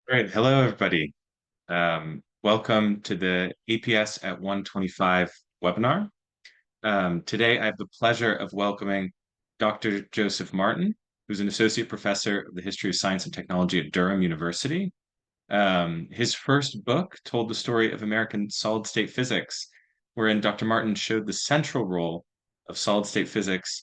Great. Hello, everybody. Welcome to the APS at 125 webinar. Today, I have the pleasure of welcoming Dr. Joseph Martin, who's an associate professor of the history of science and technology at Durham University. His first book told the story of American solid-state physics, wherein Dr. Martin showed the central role of solid-state physics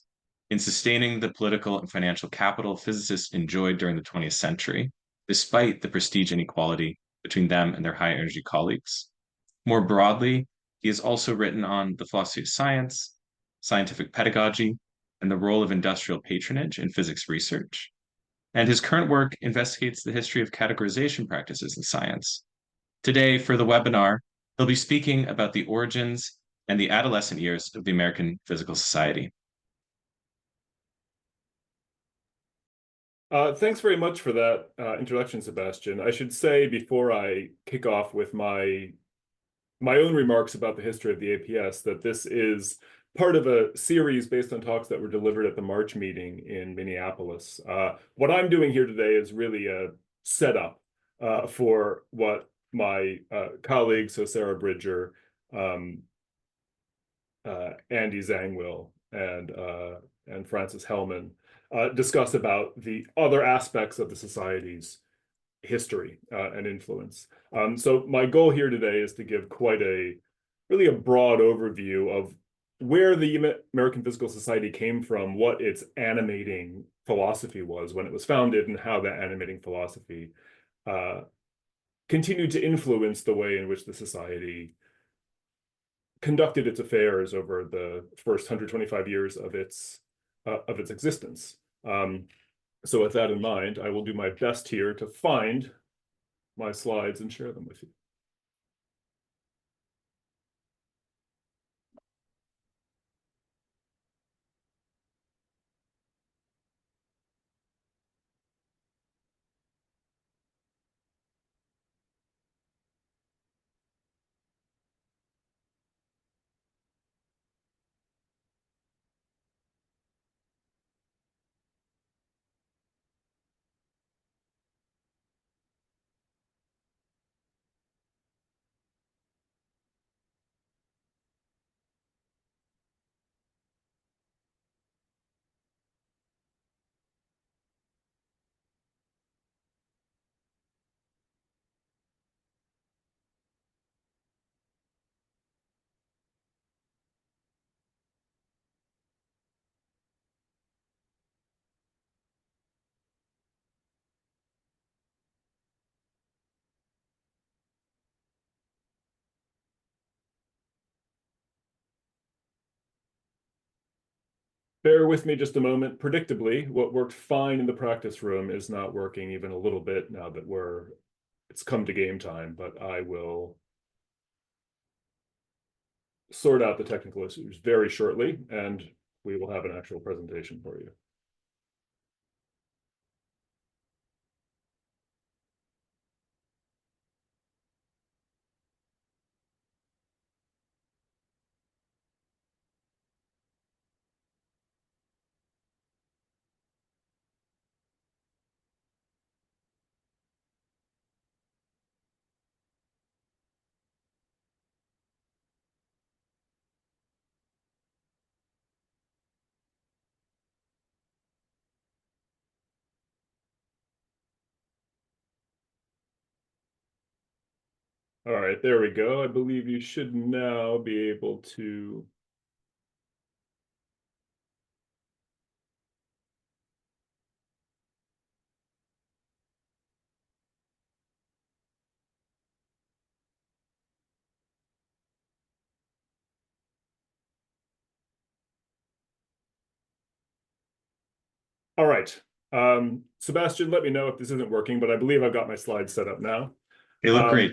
in sustaining the political and financial capital physicists enjoyed during the 20th century, despite the prestige inequality between them and their high-energy colleagues. More broadly, he has also written on the philosophy of science, scientific pedagogy, and the role of industrial patronage in physics research. And his current work investigates the history of categorization practices in science. Today, for the webinar, he'll be speaking about the origins and the adolescent years of the American Physical Society. Thanks very much for that introduction, Sebastian. I should say before I kick off with my own remarks about the history of the APS that this is part of a series based on talks that were delivered at the March meeting in Minneapolis. What I'm doing here today is really a setup for what my colleagues, so Sarah Bridger, Andy Zangwill, and Francis Hellman discuss about the other aspects of the society's history and influence. So my goal here today is to give really a broad overview of where the American Physical Society came from, what its animating philosophy was when it was founded, and how that animating philosophy continued to influence the way in which the society conducted its affairs over the first 125 years of its existence. So with that in mind, I will do my best here to find my slides and share them with you. Bear with me just a moment. Predictably, what worked fine in the practice room is not working even a little bit now that it's come to game time, but I will sort out the technical issues very shortly, and we will have an actual presentation for you. All right, there we go. I believe you should now be able to All right. Sebastian, let me know if this isn't working, but I believe I've got my slides set up now. They look great.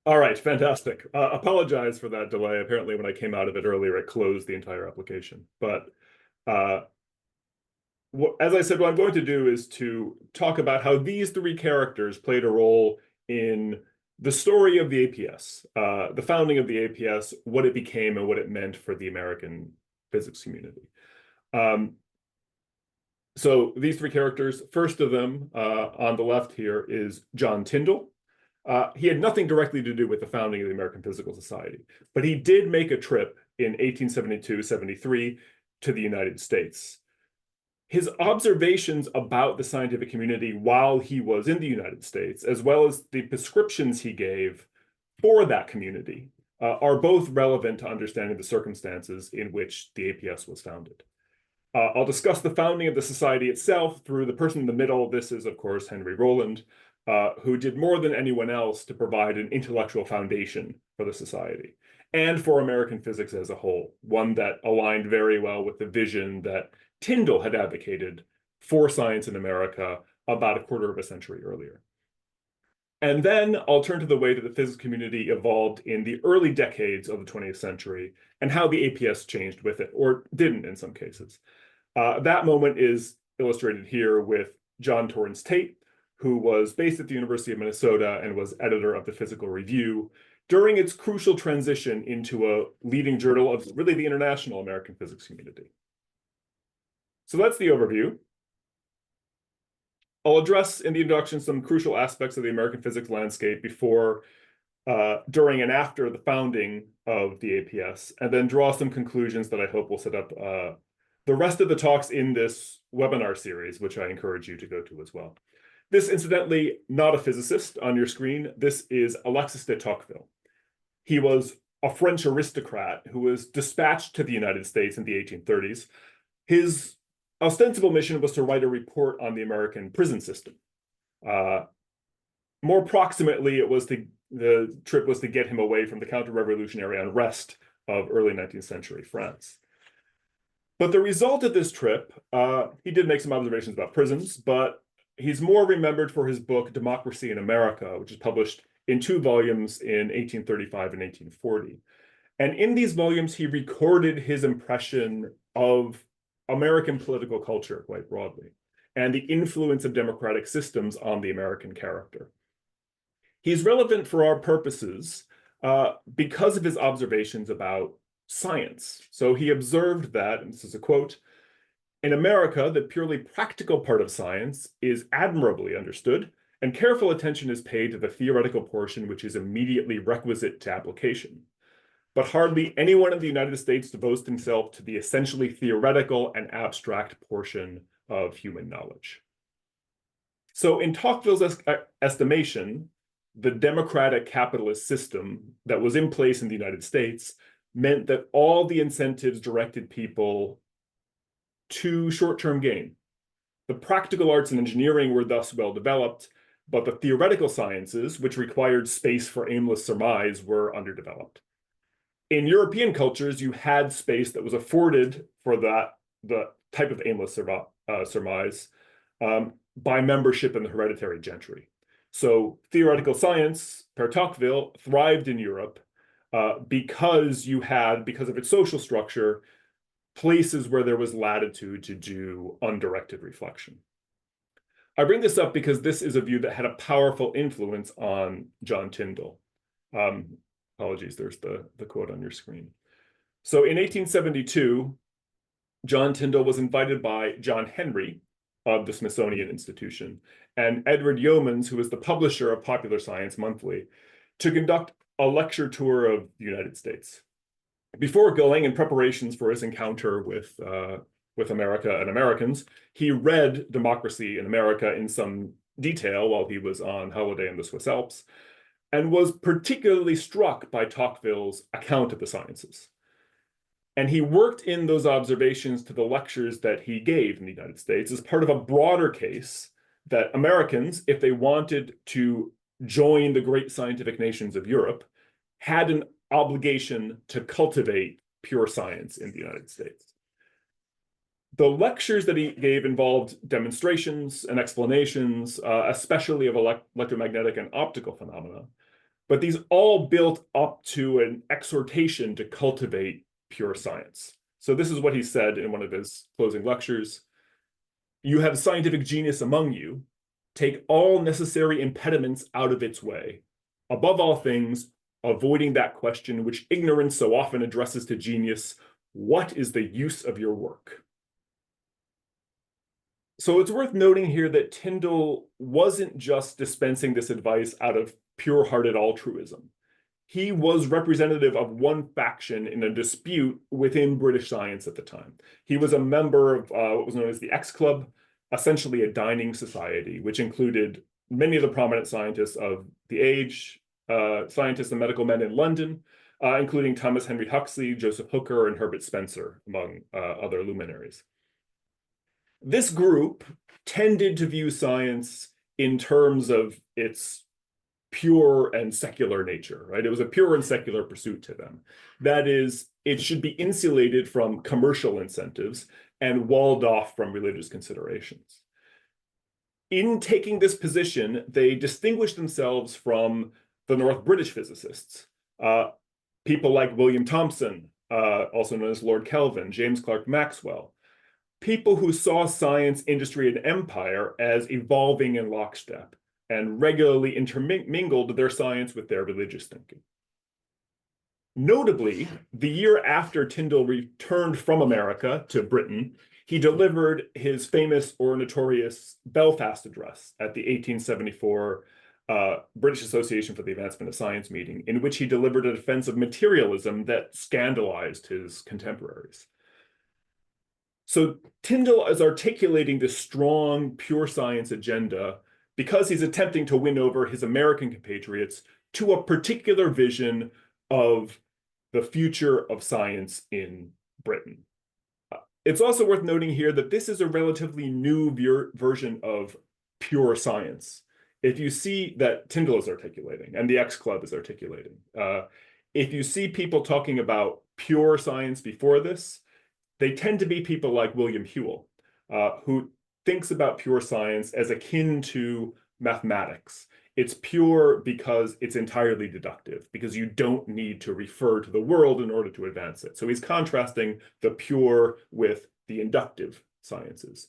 All right, fantastic. Apologize for that delay. Apparently, when I came out of it earlier, it closed the entire application. But as I said, what I'm going to do is to talk about how these three characters played a role in the story of the APS, the founding of the APS, what it became, and what it meant for the American physics community. So these three characters, first of them on the left here is John Tyndall. He had nothing directly to do with the founding of the American Physical Society, but he did make a trip in 1872-73 to the United States. His observations about the scientific community while he was in the United States, as well as the prescriptions he gave for that community, are both relevant to understanding the circumstances in which the APS was founded. I'll discuss the founding of the society itself through the person in the middle. This is, of course, Henry Rowland, who did more than anyone else to provide an intellectual foundation for the society and for American physics as a whole, one that aligned very well with the vision that Tyndall had advocated for science in America about a quarter of a century earlier. And then I'll turn to the way that the physics community evolved in the early decades of the 20th century and how the APS changed with it, or didn't in some cases. That moment is illustrated here with John Torrance Tate, who was based at the University of Minnesota and was editor of the Physical Review during its crucial transition into a leading journal of really the international American physics community. So that's the overview. I'll address in the introduction some crucial aspects of the American physics landscape before, during, and after the founding of the APS, and then draw some conclusions that I hope will set up the rest of the talks in this webinar series, which I encourage you to go to as well. This, incidentally, not a physicist on your screen. This is Alexis de Tocqueville. He was a French aristocrat who was dispatched to the United States in the 1830s. His ostensible mission was to write a report on the American prison system. More proximately, the trip was to get him away from the counter-revolutionary unrest of early 19th century France. But the result of this trip, he did make some observations about prisons, but he's more remembered for his book, Democracy in America, which is published in 2 volumes in 1835 and 1840. And in these volumes, he recorded his impression of American political culture quite broadly, and the influence of democratic systems on the American character. He's relevant for our purposes because of his observations about science. So he observed that, and this is a quote, "In America, the purely practical part of science is admirably understood, and careful attention is paid to the theoretical portion which is immediately requisite to application. But hardly anyone in the United States devotes himself to the essentially theoretical and abstract portion of human knowledge." So in Tocqueville's estimation, the democratic capitalist system that was in place in the United States meant that all the incentives directed people to short-term gain. The practical arts and engineering were thus well developed, but the theoretical sciences, which required space for aimless surmise, were underdeveloped. In European cultures, you had space that was afforded for the type of aimless surmise by membership in the hereditary gentry. So theoretical science, per Tocqueville, thrived in Europe because of its social structure, places where there was latitude to do undirected reflection. I bring this up because this is a view that had a powerful influence on John Tyndall. Apologies, there's the quote on your screen. So in 1872, John Tyndall was invited by John Henry of the Smithsonian Institution and Edward Yeomans, who was the publisher of Popular Science Monthly, to conduct a lecture tour of the United States. Before going, in preparations for his encounter with America and Americans, he read Democracy in America in some detail while he was on holiday in the Swiss Alps, and was particularly struck by Tocqueville's account of the sciences. And he worked in those observations to the lectures that he gave in the United States as part of a broader case that Americans, if they wanted to join the great scientific nations of Europe, had an obligation to cultivate pure science in the United States. The lectures that he gave involved demonstrations and explanations, especially of electromagnetic and optical phenomena, but these all built up to an exhortation to cultivate pure science. So this is what he said in one of his closing lectures: "You have scientific genius among you. Take all necessary impediments out of its way. Above all things, avoiding that question which ignorance so often addresses to genius: what is the use of your work?" So it's worth noting here that Tyndall wasn't just dispensing this advice out of pure-hearted altruism. He was representative of one faction in a dispute within British science at the time. He was a member of what was known as the X Club, essentially a dining society, which included many of the prominent scientists of the age, scientists and medical men in London, including Thomas Henry Huxley, Joseph Hooker, and Herbert Spencer, among other luminaries. This group tended to view science in terms of its pure and secular nature, right? It was a pure and secular pursuit to them. That is, it should be insulated from commercial incentives and walled off from religious considerations. In taking this position, they distinguished themselves from the North British physicists, people like William Thomson, also known as Lord Kelvin, James Clerk Maxwell, people who saw science, industry, and empire as evolving in lockstep and regularly intermingled their science with their religious thinking. Notably, the year after Tyndall returned from America to Britain, he delivered his famous or notorious Belfast Address at the 1874 British Association for the Advancement of Science meeting, in which he delivered a defense of materialism that scandalized his contemporaries. So Tyndall is articulating this strong, pure science agenda because he's attempting to win over his American compatriots to a particular vision of the future of science in Britain. It's also worth noting here that this is a relatively new version of pure science. If you see that Tyndall is articulating and the X Club is articulating, if you see people talking about pure science before this, they tend to be people like William Whewell, who thinks about pure science as akin to mathematics. It's pure because it's entirely deductive, because you don't need to refer to the world in order to advance it. So he's contrasting the pure with the inductive sciences.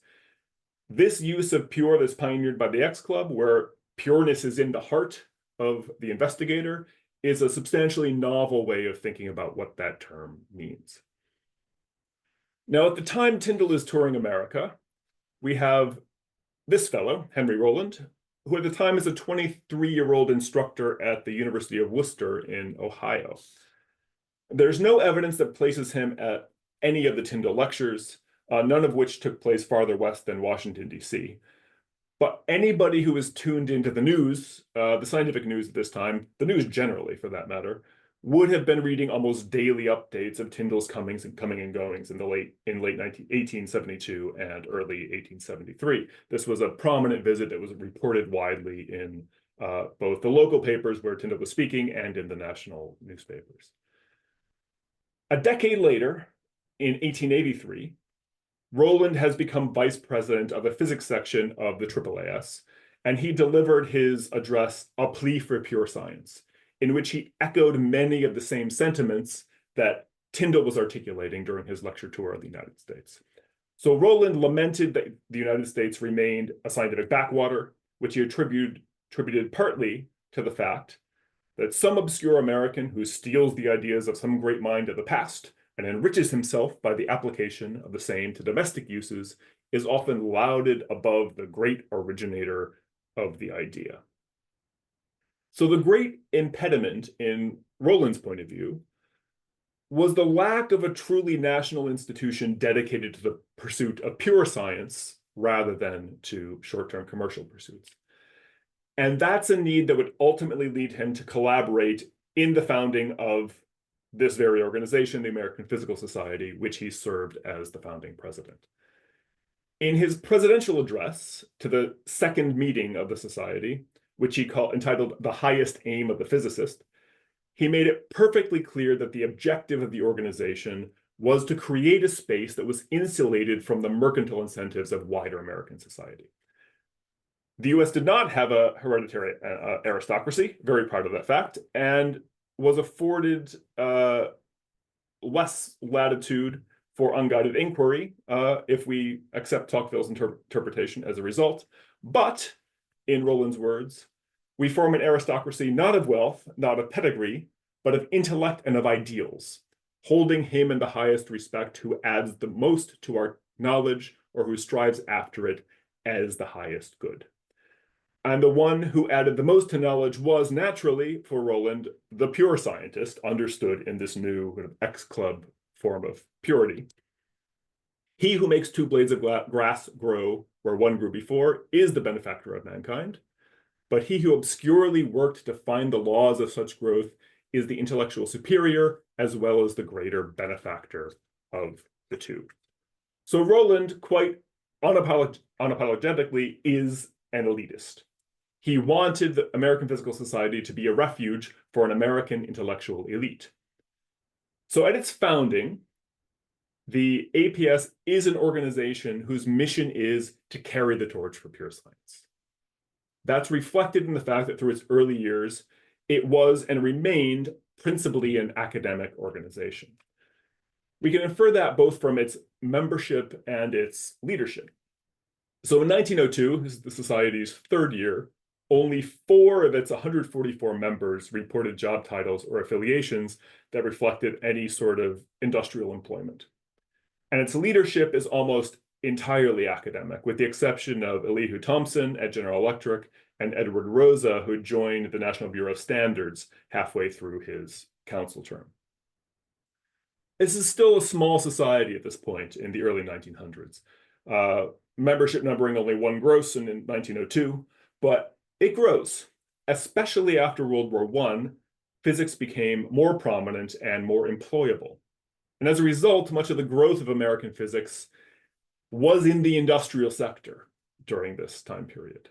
This use of pure that's pioneered by the X Club, where pureness is in the heart of the investigator, is a substantially novel way of thinking about what that term means. Now, at the time Tyndall is touring America, we have this fellow, Henry Rowland, who at the time is a 23-year-old instructor at the University of Worcester in Ohio. There's no evidence that places him at any of the Tyndall lectures, none of which took place farther west than Washington, D.C. But anybody who is tuned into the news, the scientific news at this time, the news generally for that matter, would have been reading almost daily updates of Tyndall's coming and goings in late 1872 and early 1873. This was a prominent visit that was reported widely in both the local papers where Tyndall was speaking and in the national newspapers. A decade later, in 1883, Rowland has become vice president of the physics section of the AAAS, and he delivered his address, A Plea for Pure Science, in which he echoed many of the same sentiments that Tyndall was articulating during his lecture tour of the United States. So Rowland lamented that the United States remained a scientific backwater, which he attributed partly to the fact that some obscure American who steals the ideas of some great mind of the past and enriches himself by the application of the same to domestic uses is often lauded above the great originator of the idea. So the great impediment in Rowland's point of view was the lack of a truly national institution dedicated to the pursuit of pure science rather than to short-term commercial pursuits. And that's a need that would ultimately lead him to collaborate in the founding of this very organization, the American Physical Society, which he served as the founding president. In his presidential address to the second meeting of the society, which he entitled The Highest Aim of the Physicist, he made it perfectly clear that the objective of the organization was to create a space that was insulated from the mercantile incentives of wider American society. The US did not have a hereditary aristocracy, very proud of that fact, and was afforded less latitude for unguided inquiry if we accept Tocqueville's interpretation as a result. But, in Rowland's words, we form an aristocracy not of wealth, not of pedigree, but of intellect and of ideals, holding him in the highest respect who adds the most to our knowledge or who strives after it as the highest good. And the one who added the most to knowledge was naturally, for Roland, the pure scientist, understood in this new kind of X-Club form of purity. He who makes two blades of grass grow where one grew before is the benefactor of mankind, but he who obscurely worked to find the laws of such growth is the intellectual superior as well as the greater benefactor of the two. So Roland, quite unapologetically, is an elitist. He wanted the American Physical Society to be a refuge for an American intellectual elite. So at its founding, the APS is an organization whose mission is to carry the torch for pure science. That's reflected in the fact that through its early years, it was and remained principally an academic organization. We can infer that both from its membership and its leadership. So in 1902, this is the Society's third year, only 4 of its 144 members reported job titles or affiliations that reflected any sort of industrial employment. And its leadership is almost entirely academic, with the exception of Elihu Thomson at General Electric and Edward Rosa, who joined the National Bureau of Standards halfway through his council term. This is still a small society at this point in the early 1900s. Membership numbering only 1 gross in 1902, but it grows, especially after World War I. Physics became more prominent and more employable. And as a result, much of the growth of American physics was in the industrial sector during this time period.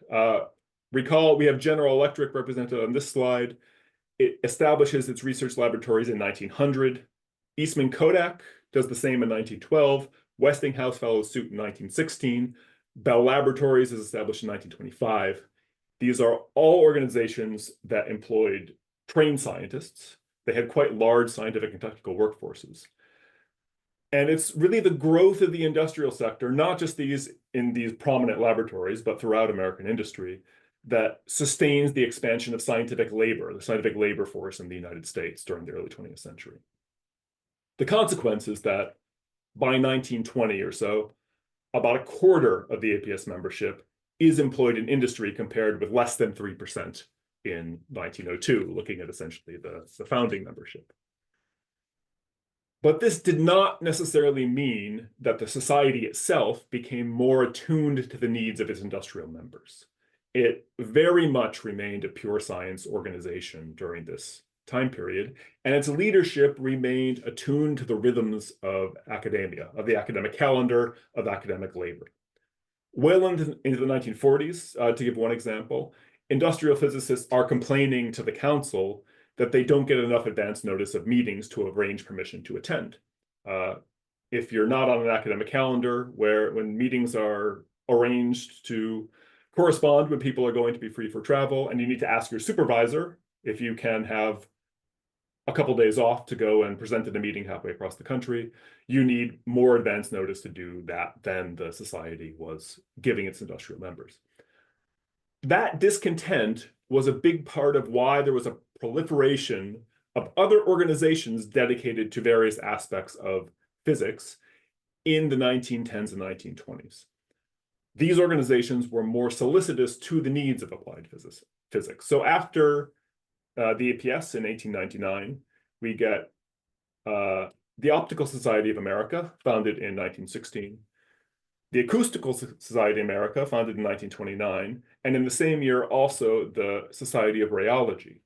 Recall, we have General Electric represented on this slide. It establishes its research laboratories in 1900. Eastman Kodak does the same in 1912. Westinghouse follows suit in 1916. Bell Laboratories is established in 1925. These are all organizations that employed trained scientists. They had quite large scientific and technical workforces. And it's really the growth of the industrial sector, not just in these prominent laboratories, but throughout American industry, that sustains the expansion of scientific labor, the scientific labor force in the United States during the early 20th century. The consequence is that by 1920 or so, about a quarter of the APS membership is employed in industry compared with less than 3% in 1902, looking at essentially the founding membership. But this did not necessarily mean that the society itself became more attuned to the needs of its industrial members. It very much remained a pure science organization during this time period, and its leadership remained attuned to the rhythms of academia, of the academic calendar, of academic labor. Well into the 1940s, to give one example, industrial physicists are complaining to the council that they don't get enough advance notice of meetings to arrange permission to attend. If you're not on an academic calendar when meetings are arranged to correspond when people are going to be free for travel, and you need to ask your supervisor if you can have a couple days off to go and present at a meeting halfway across the country, you need more advance notice to do that than the society was giving its industrial members. That discontent was a big part of why there was a proliferation of other organizations dedicated to various aspects of physics in the 1910s and 1920s. These organizations were more solicitous to the needs of applied physics. So after the APS in 1899, we get the Optical Society of America, founded in 1916, the Acoustical Society of America, founded in 1929, and in the same year also the Society of Rheology.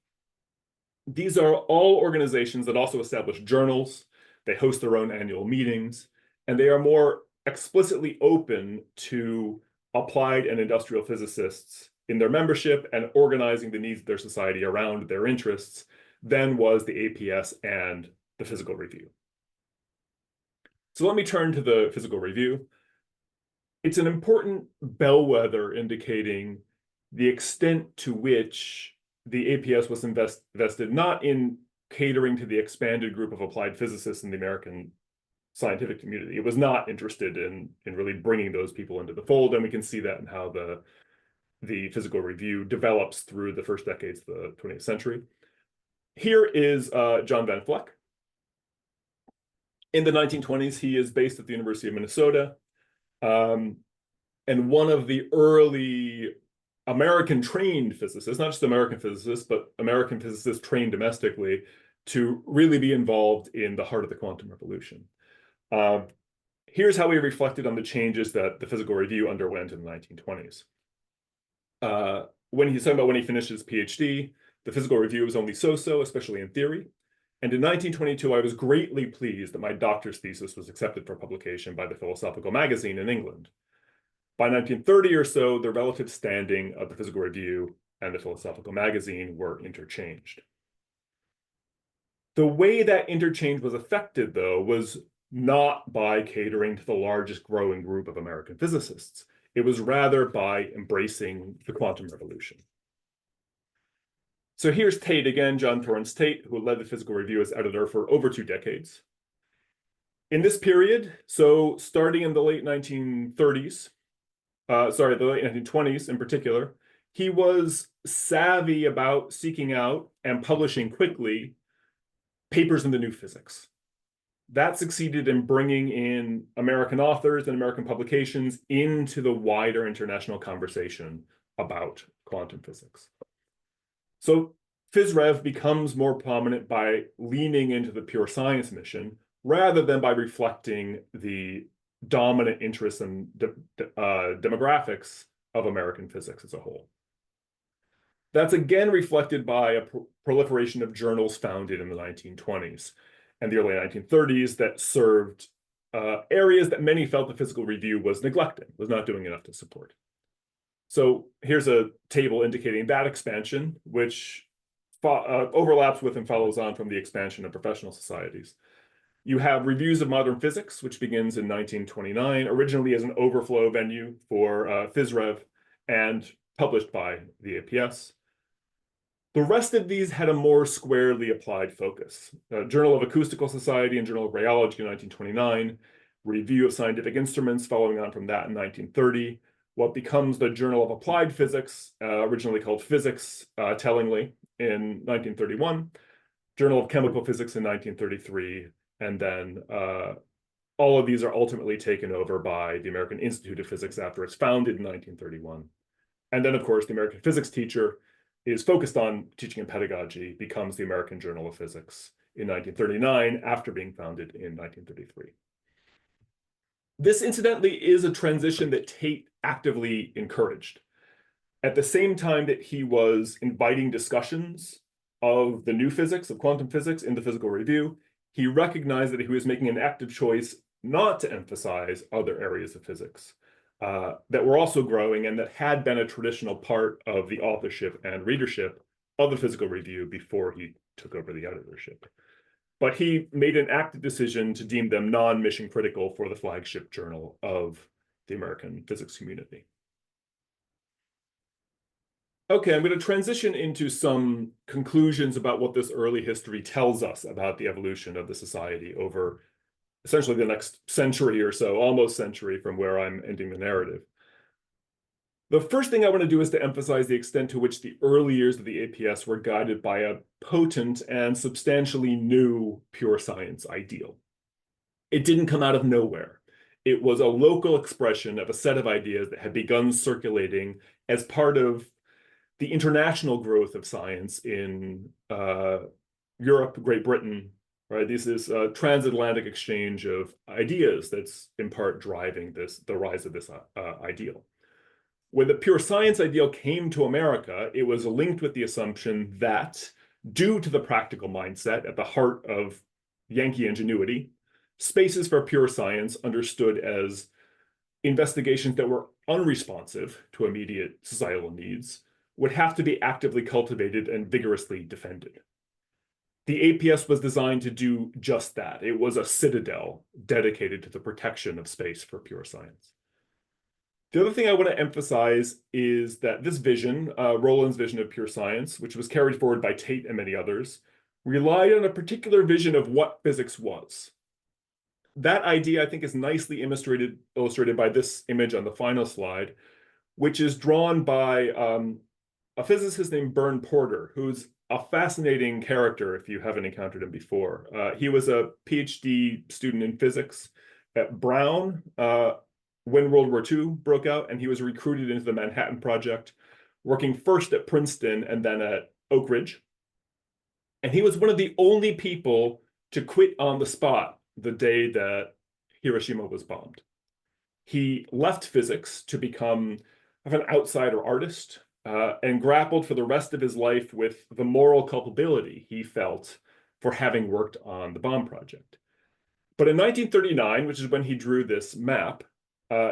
These are all organizations that also establish journals, they host their own annual meetings, and they are more explicitly open to applied and industrial physicists in their membership and organizing the needs of their society around their interests than was the APS and the Physical Review. So let me turn to the Physical Review. It's an important bellwether indicating the extent to which the APS was invested not in catering to the expanded group of applied physicists in the American scientific community. It was not interested in really bringing those people into the fold, and we can see that in how the Physical Review develops through the first decades of the 20th century. Here is John Van Vleck. In the 1920s, he is based at the University of Minnesota. and one of the early American trained physicists, not just American physicists, but American physicists trained domestically to really be involved in the heart of the quantum revolution. Here's how he reflected on the changes that the Physical Review underwent in the 1920s. When he's talking about when he finished his PhD, the Physical Review was only so-so, especially in theory. And in 1922, I was greatly pleased that my doctor's thesis was accepted for publication by the Philosophical Magazine in England. By 1930 or so, the relative standing of the Physical Review and the Philosophical Magazine were interchanged. The way that interchange was affected, though, was not by catering to the largest growing group of American physicists. It was rather by embracing the quantum revolution. So here's Tate again, John Torrance Tate, who led the Physical Review as editor for over 2 decades. In this period, so starting in the late 1930s, the late 1920s in particular, he was savvy about seeking out and publishing quickly papers in the new physics. That succeeded in bringing in American authors and American publications into the wider international conversation about quantum physics. So PhysRev becomes more prominent by leaning into the pure science mission rather than by reflecting the dominant interests and demographics of American physics as a whole. That's again reflected by a proliferation of journals founded in the 1920s and the early 1930s that served areas that many felt the Physical Review was neglecting, was not doing enough to support. So here's a table indicating that expansion, which overlaps with and follows on from the expansion of professional societies. You have Reviews of Modern Physics, which begins in 1929, originally as an overflow venue for PhysRev and published by the APS. The rest of these had a more squarely applied focus. Journal of Acoustical Society and Journal of Rheology in 1929, Review of Scientific Instruments following on from that in 1930, what becomes the Journal of Applied Physics, originally called Physics, tellingly, in 1931, Journal of Chemical Physics in 1933, and then all of these are ultimately taken over by the American Institute of Physics after it's founded in 1931. And then, of course, the American Physics Teacher is focused on teaching and pedagogy, becomes the American Journal of Physics in 1939 after being founded in 1933. This, incidentally, is a transition that Tate actively encouraged. At the same time that he was inviting discussions of the new physics, of quantum physics, in the Physical Review, he recognized that he was making an active choice not to emphasize other areas of physics that were also growing and that had been a traditional part of the authorship and readership of the Physical Review before he took over the editorship. But he made an active decision to deem them non-mission critical for the flagship journal of the American physics community. Okay, I'm going to transition into some conclusions about what this early history tells us about the evolution of the society over essentially the next century or so, almost century from where I'm ending the narrative. The first thing I want to do is to emphasize the extent to which the early years of the APS were guided by a potent and substantially new pure science ideal. It didn't come out of nowhere. It was a local expression of a set of ideas that had begun circulating as part of the international growth of science in Europe, Great Britain, right? This is a transatlantic exchange of ideas that's in part driving the rise of this ideal. When the pure science ideal came to America, it was linked with the assumption that, due to the practical mindset at the heart of Yankee ingenuity, spaces for pure science understood as investigations that were unresponsive to immediate societal needs would have to be actively cultivated and vigorously defended. The APS was designed to do just that. It was a citadel dedicated to the protection of space for pure science. The other thing I want to emphasize is that this vision, Rowland's vision of pure science, which was carried forward by Tate and many others, relied on a particular vision of what physics was. That idea, I think, is nicely illustrated by this image on the final slide, which is drawn by a physicist named Byrne Porter, who's a fascinating character if you haven't encountered him before. He was a PhD student in physics at Brown, when World War II broke out, and he was recruited into the Manhattan Project, working first at Princeton and then at Oak Ridge. And he was one of the only people to quit on the spot the day that Hiroshima was bombed. He left physics to become an outsider artist, and grappled for the rest of his life with the moral culpability he felt for having worked on the bomb project. But in 1939, which is when he drew this map,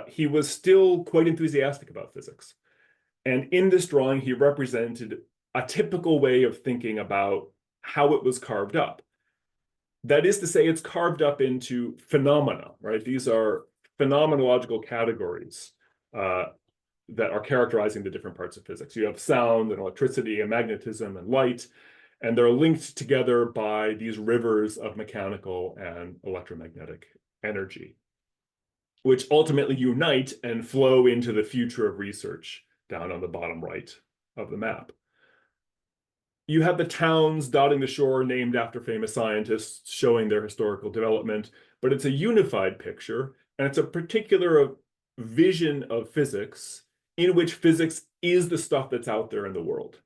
he was still quite enthusiastic about physics. And in this drawing, he represented a typical way of thinking about how it was carved up. That is to say, it's carved up into phenomena, right? These are phenomenological categories that are characterizing the different parts of physics. You have sound and electricity and magnetism and light, and they're linked together by these rivers of mechanical and electromagnetic energy, which ultimately unite and flow into the future of research down on the bottom right of the map. You have the towns dotting the shore named after famous scientists showing their historical development, but it's a unified picture, and it's a particular vision of physics in which physics is the stuff that's out there in the world,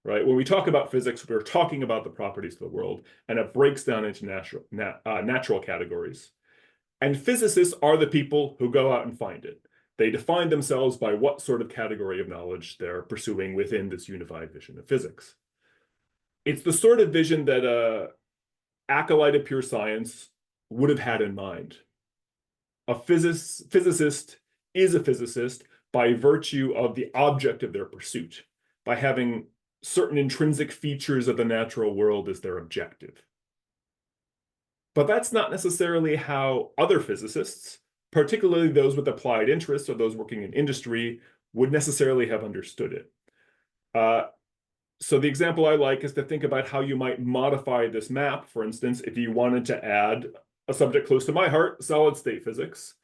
right? When we talk about physics, we're talking about the properties of the world, and it breaks down into natural categories. And physicists are the people who go out and find it. They define themselves by what sort of category of knowledge they're pursuing within this unified vision of physics. It's the sort of vision that an acolyte of pure science would have had in mind. A physicist is a physicist by virtue of the object of their pursuit, by having certain intrinsic features of the natural world as their objective. But that's not necessarily how other physicists, particularly those with applied interests or those working in industry, would necessarily have understood it. So the example I like is to think about how you might modify this map. For instance, if you wanted to add a subject close to my heart, solid state physics,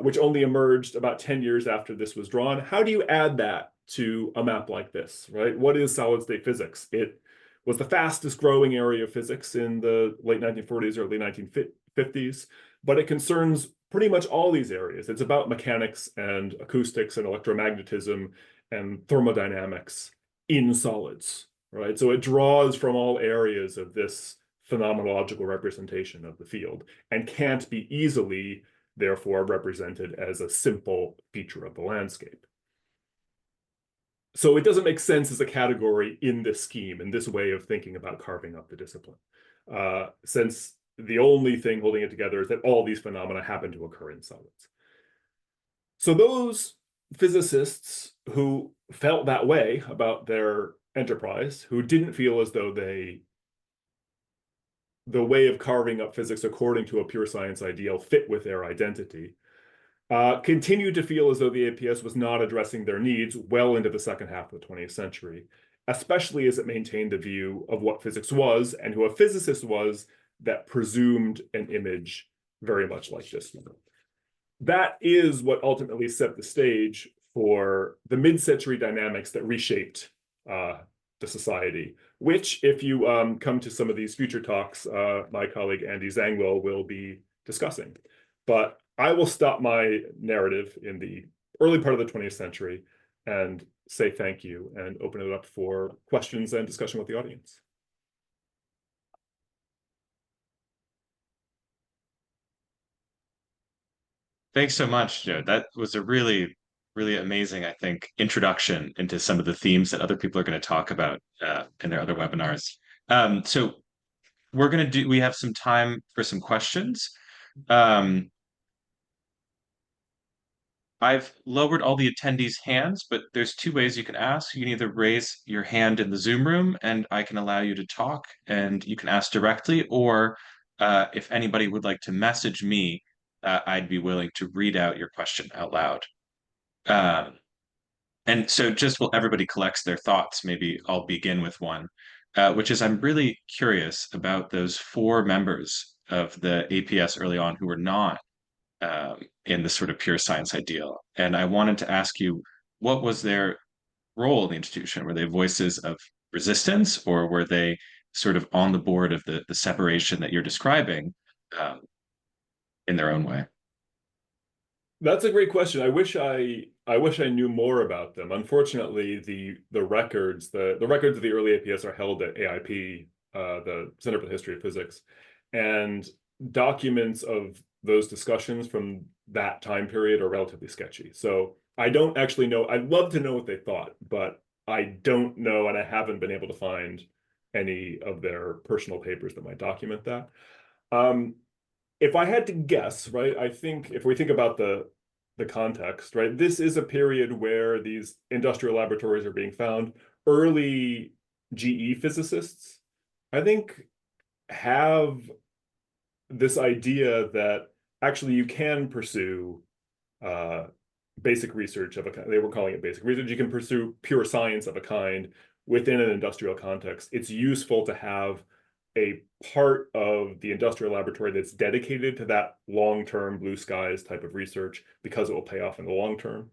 which only emerged about 10 years after this was drawn. How do you add that to a map like this, right? What is solid state physics? It was the fastest growing area of physics in the late 1940s, early 1950s, but it concerns pretty much all these areas. It's about mechanics and acoustics and electromagnetism and thermodynamics in solids, right? So it draws from all areas of this phenomenological representation of the field and can't be easily, therefore, represented as a simple feature of the landscape. So it doesn't make sense as a category in this scheme, in this way of thinking about carving up the discipline, since the only thing holding it together is that all these phenomena happen to occur in solids. So those physicists who felt that way about their enterprise, who didn't feel as though the way of carving up physics according to a pure science ideal fit with their identity, continued to feel as though the APS was not addressing their needs well into the second half of the 20th century, especially as it maintained the view of what physics was and who a physicist was that presumed an image very much like this one. That is what ultimately set the stage for the mid-century dynamics that reshaped the society, which, if you come to some of these future talks, my colleague Andy Zangwill will be discussing. But I will stop my narrative in the early part of the 20th century and say thank you and open it up for questions and discussion with the audience. Thanks so much, Joe. That was a really, really amazing, I think, introduction into some of the themes that other people are going to talk about in their other webinars. So we have some time for some questions. Um, I've lowered all the attendees' hands, but there's two ways you can ask. You can either raise your hand in the Zoom room and I can allow you to talk and you can ask directly, or if anybody would like to message me, I'd be willing to read out your question out loud. And so just while everybody collects their thoughts, maybe I'll begin with one, which is I'm really curious about those four members of the APS early on who were not in the sort of pure science ideal. And I wanted to ask you, what was their role in the institution? Were they voices of resistance, or were they sort of on the board of the separation that you're describing in their own way? That's a great question. I wish I knew more about them. Unfortunately, the records of the early APS are held at AIP, the Center for the History of Physics, and documents of those discussions from that time period are relatively sketchy. So I don't actually know. I'd love to know what they thought, but I don't know, and I haven't been able to find any of their personal papers that might document that. Um, if I had to guess, right, I think if we think about the context, right, this is a period where these industrial laboratories are being found. Early GE physicists, I think, have this idea that actually you can pursue uh, basic research of a kind. They were calling it basic research. You can pursue pure science of a kind within an industrial context. It's useful to have a part of the industrial laboratory that's dedicated to that long-term blue skies type of research because it will pay off in the long term.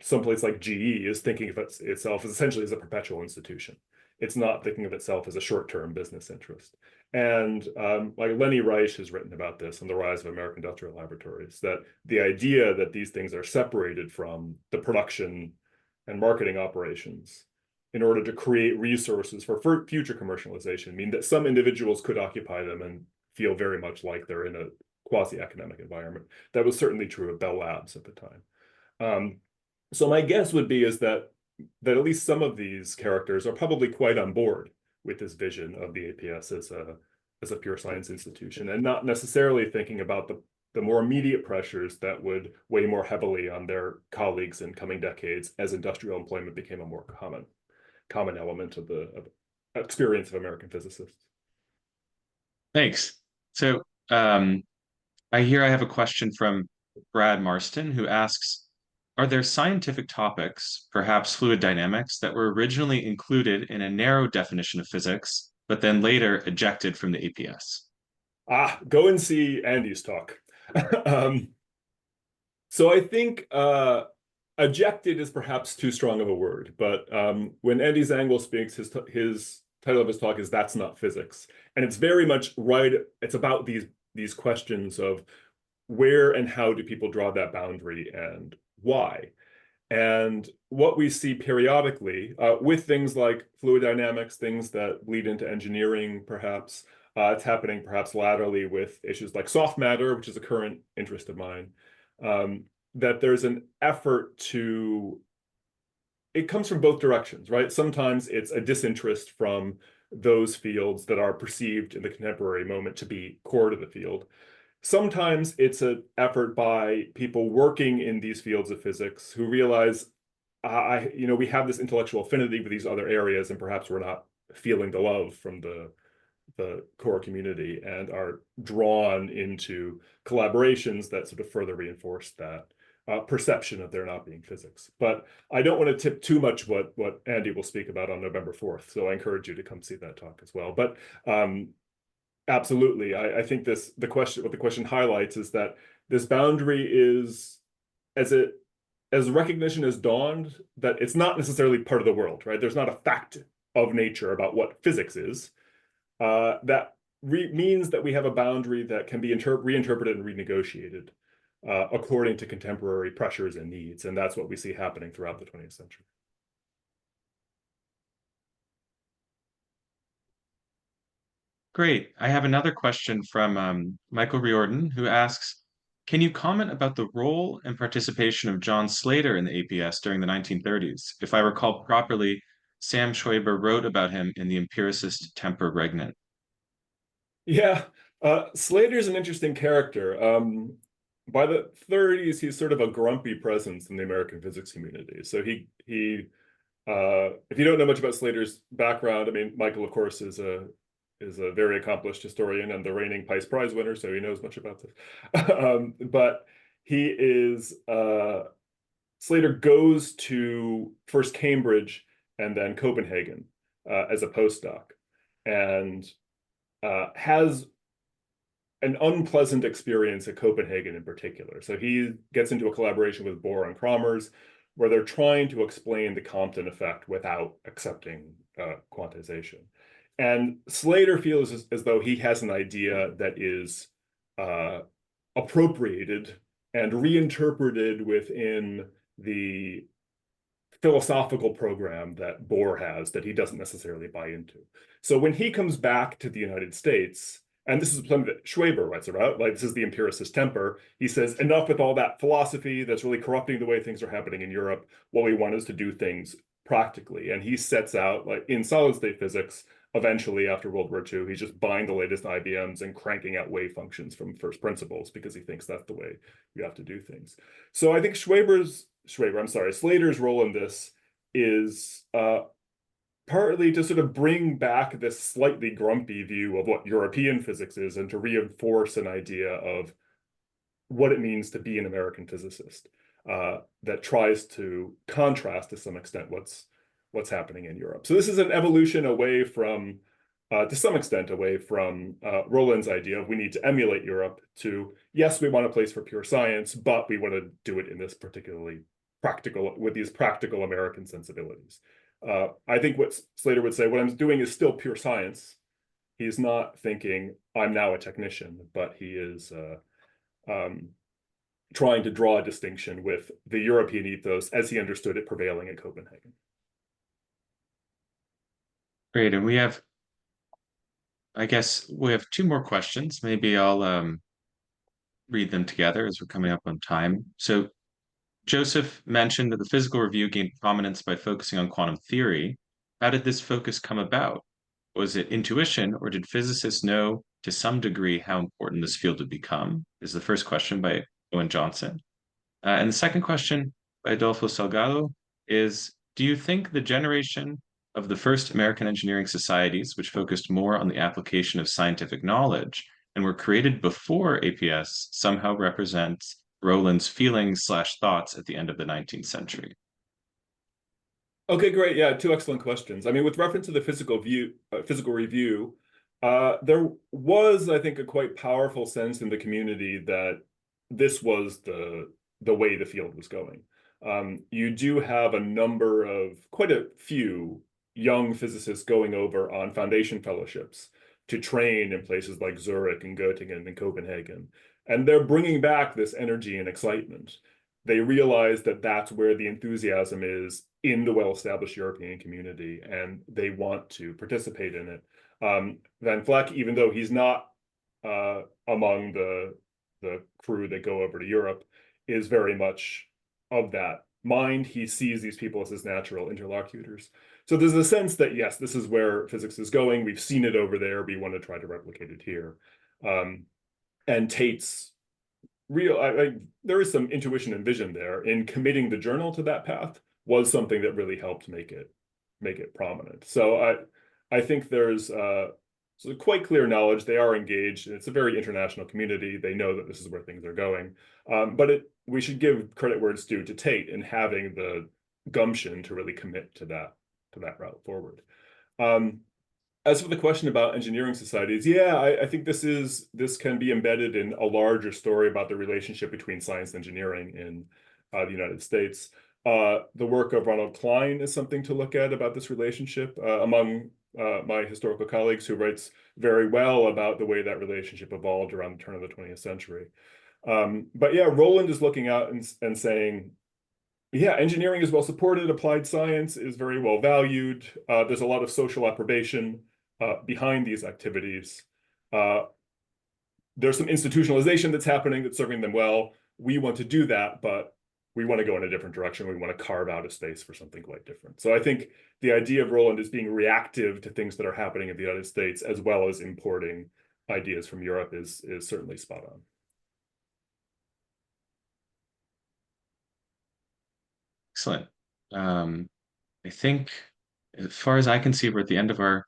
Someplace like GE is thinking of itself as essentially as a perpetual institution. It's not thinking of itself as a short-term business interest. And like Lenny Reich has written about this on the rise of American industrial laboratories, that the idea that these things are separated from the production and marketing operations in order to create resources for future commercialization mean that some individuals could occupy them and feel very much like they're in a quasi-academic environment. That was certainly true of Bell Labs at the time. So my guess would be is that at least some of these characters are probably quite on board with this vision of the APS as a pure science institution, and not necessarily thinking about the more immediate pressures that would weigh more heavily on their colleagues in coming decades as industrial employment became a more common element of the experience of American physicists. Thanks. So um, I have a question from Brad Marston who asks, are there scientific topics, perhaps fluid dynamics, that were originally included in a narrow definition of physics, but then later ejected from the APS? Go and see Andy's talk. um, so I think ejected is perhaps too strong of a word, but when Andy Zangwill speaks, his title of his talk is "That's Not Physics," and it's very much right. It's about these questions of where and how do people draw that boundary and why. And what we see periodically with things like fluid dynamics, things that lead into engineering, perhaps, it's happening perhaps laterally with issues like soft matter, which is a current interest of mine, um, that there's an effort to, it comes from both directions, right? Sometimes it's a disinterest from those fields that are perceived in the contemporary moment to be core to the field. Sometimes it's an effort by people working in these fields of physics who realize, we have this intellectual affinity with these other areas, and perhaps we're not feeling the love from the core community and are drawn into collaborations that sort of further reinforce that perception of there not being physics. But I don't want to tip too much what Andy will speak about on November 4th. So I encourage you to come see that talk as well. But absolutely, I think what the question highlights is that this boundary is, as recognition has dawned, that it's not necessarily part of the world, right? There's not a fact of nature about what physics is. That means that we have a boundary that can be reinterpreted and renegotiated according to contemporary pressures and needs. And that's what we see happening throughout the 20th century. Great. I have another question from Michael Riordan, who asks, can you comment about the role and participation of John Slater in the APS during the 1930s? If I recall properly, Sam Schwaber wrote about him in The Empiricist Temper Regnant. Yeah, Slater's an interesting character. By the 30s, he's sort of a grumpy presence in the American physics community. So if you don't know much about Slater's background, I mean, Michael, of course, is a very accomplished historian and the reigning Price Prize winner, so he knows much about this. But he is Slater goes to first Cambridge and then Copenhagen as a postdoc, and has an unpleasant experience at Copenhagen in particular. So he gets into a collaboration with Bohr and Kramers, where they're trying to explain the Compton effect without accepting quantization. And Slater feels as though he has an idea that is appropriated and reinterpreted within the philosophical program that Bohr has that he doesn't necessarily buy into. So when he comes back to the United States, and this is something that Schweber writes about, like this is the empiricist temper, he says, enough with all that philosophy that's really corrupting the way things are happening in Europe. What we want is to do things practically. And he sets out, like in solid state physics, eventually after World War II, he's just buying the latest IBMs and cranking out wave functions from first principles because he thinks that's the way you have to do things. So I think Slater's role in this is partly to sort of bring back this slightly grumpy view of what European physics is and to reinforce an idea of what it means to be an American physicist that tries to contrast to some extent what's happening in Europe. So this is an evolution away from, to some extent, away from Roland's idea of we need to emulate Europe to, yes, we want a place for pure science, but we want to do it in this particularly practical, with these practical American sensibilities. I think what Slater would say, what I'm doing is still pure science. He's not thinking I'm now a technician, but he is trying to draw a distinction with the European ethos as he understood it prevailing in Copenhagen. Great, and I guess we have two more questions. Maybe I'll read them together as we're coming up on time. So Joseph mentioned that the physical review gained prominence by focusing on quantum theory. How did this focus come about? Was it intuition, or did physicists know to some degree how important this field would become? Is the first question by Owen Johnson. And the second question by Adolfo Salgado is, do you think the generation of the first American engineering societies, which focused more on the application of scientific knowledge and were created before APS, somehow represents Roland's feelings/thoughts at the end of the 19th century? Okay, great. Yeah, two excellent questions. I mean, with reference to the physical review, there was, I think, a quite powerful sense in the community that this was the way the field was going. You do have a number of, quite a few young physicists going over on foundation fellowships to train in places like Zurich and Göttingen and Copenhagen. And they're bringing back this energy and excitement. They realize that that's where the enthusiasm is in the well-established European community, and they want to participate in it. Van Vleck, even though he's not among the crew that go over to Europe, is very much of that mind. He sees these people as his natural interlocutors. So there's a sense that, yes, this is where physics is going. We've seen it over there. We want to try to replicate it here. And Tate's there is some intuition and vision there in committing the journal to that path was something that really helped make it prominent. So I think there's quite clear knowledge. They are engaged, and it's a very international community. They know that this is where things are going. But we should give credit where it's due to Tate in having the gumption to really commit to that route forward. As for the question about engineering societies, yeah, I think this can be embedded in a larger story about the relationship between science and engineering in the United States. The work of Ronald Klein is something to look at about this relationship among my historical colleagues, who writes very well about the way that relationship evolved around the turn of the 20th century. But yeah, Roland is looking out and saying, yeah, engineering is well supported, applied science is very well valued. There's a lot of social approbation behind these activities. There's some institutionalization that's happening that's serving them well. We want to do that, but we want to go in a different direction. We want to carve out a space for something quite different. So I think the idea of Roland is being reactive to things that are happening in the United States, as well as importing ideas from Europe, is certainly spot on. Excellent. I think, as far as I can see, we're at the end of our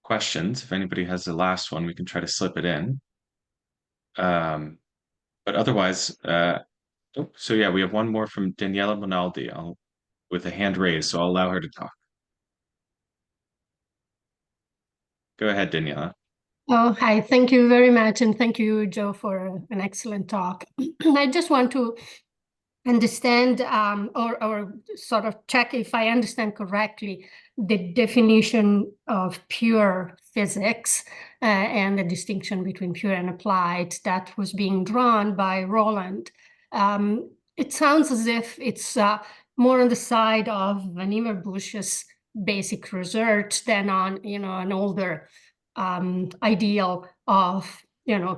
questions. If anybody has the last one, we can try to slip it in. But otherwise, so yeah, we have one more from Daniela Monaldi with a hand raised, so I'll allow her to talk. Go ahead, Daniela. Oh, hi. Thank you very much. And thank you, Joe, for an excellent talk. I just want to understand or sort of check if I understand correctly the definition of pure physics and the distinction between pure and applied that was being drawn by Roland. It sounds as if it's more on the side of Vannevar Bush's basic research than on, an older ideal of,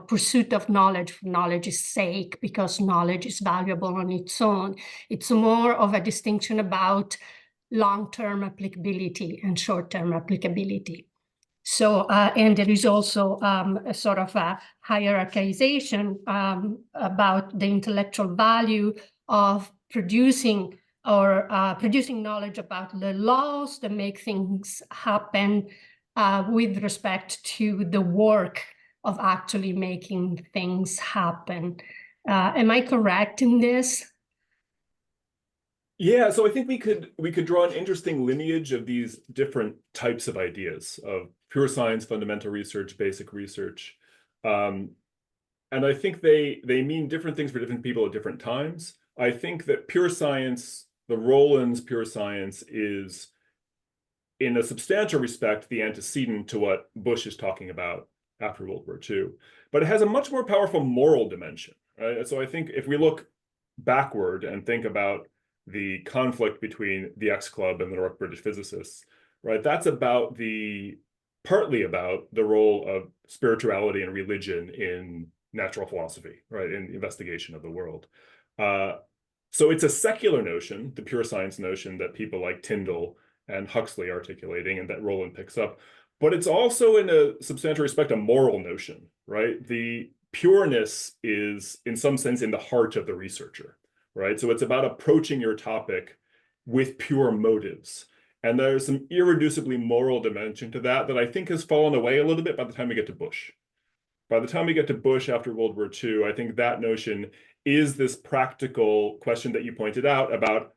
pursuit of knowledge for knowledge's sake, because knowledge is valuable on its own. It's more of a distinction about long-term applicability and short-term applicability. So, and there is also a sort of a hierarchization about the intellectual value of producing knowledge about the laws that make things happen with respect to the work of actually making things happen. Am I correct in this? Yeah, so I think we could draw an interesting lineage of these different types of ideas of pure science, fundamental research, basic research. And I think they mean different things for different people at different times. I think that pure science, the Rollins pure science, is in a substantial respect the antecedent to what Bush is talking about after World War II. But it has a much more powerful moral dimension, right? So I think if we look backward and think about the conflict between the X Club and the North British physicists, right? That's partly about the role of spirituality and religion in natural philosophy, right? In the investigation of the world. So it's a secular notion, the pure science notion that people like Tyndall and Huxley articulating and that Roland picks up, but it's also in a substantial respect a moral notion, right? The pureness is in some sense in the heart of the researcher. Right? So it's about approaching your topic with pure motives. And there's some irreducibly moral dimension to that I think has fallen away a little bit by the time we get to Bush. By the time we get to Bush after World War II, I think that notion is this practical question that you pointed out about,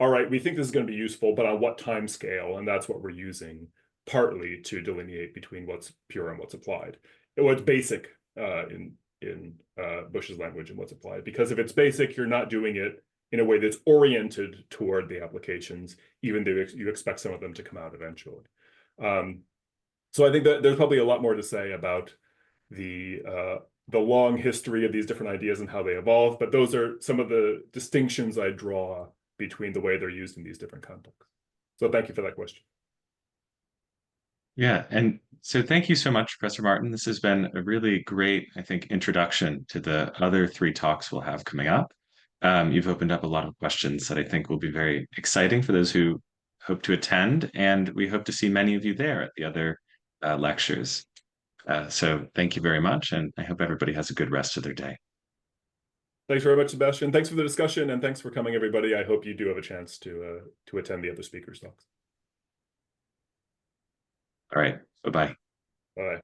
all right, we think this is going to be useful, but on what time scale? And that's what we're using partly to delineate between what's pure and what's applied. What's basic in Bush's language and what's applied. Because if it's basic, you're not doing it in a way that's oriented toward the applications, even though you expect some of them to come out eventually. So I think that there's probably a lot more to say about the long history of these different ideas and how they evolve, but those are some of the distinctions I draw between the way they're used in these different contexts. So thank you for that question. Yeah, and so thank you so much, Professor Martin. This has been a really great, I think, introduction to the other 3 talks we'll have coming up. You've opened up a lot of questions that I think will be very exciting for those who hope to attend, and we hope to see many of you there at the other lectures. So thank you very much, and I hope everybody has a good rest of their day. Thanks very much, Sebastian. Thanks for the discussion, and thanks for coming, everybody. I hope you do have a chance to attend the other speakers' talks. All right. Bye-bye. Bye.